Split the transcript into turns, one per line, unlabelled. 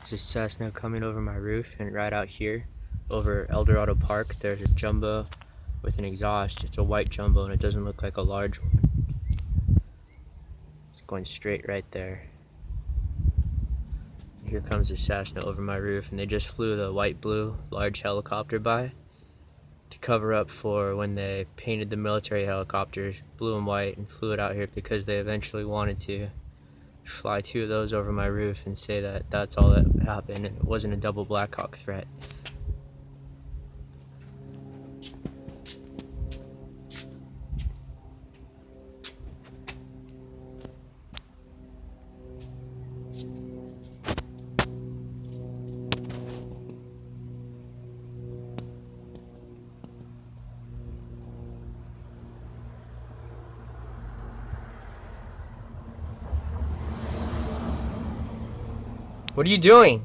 There's a Cessna coming over my roof, and right out here over Eldorado Park there's a jumbo with an exhaust. It's a white jumbo and it doesn't look like a large one. It's going straight right there. Here comes the Cessna over my roof, and they just flew the white-blue large helicopter by to cover up for when they painted the military helicopters blue and white and flew it out here, because they eventually wanted to fly two of those over my roof and say that that's all that happened and it wasn't a double Black Hawk threat. What are you doing?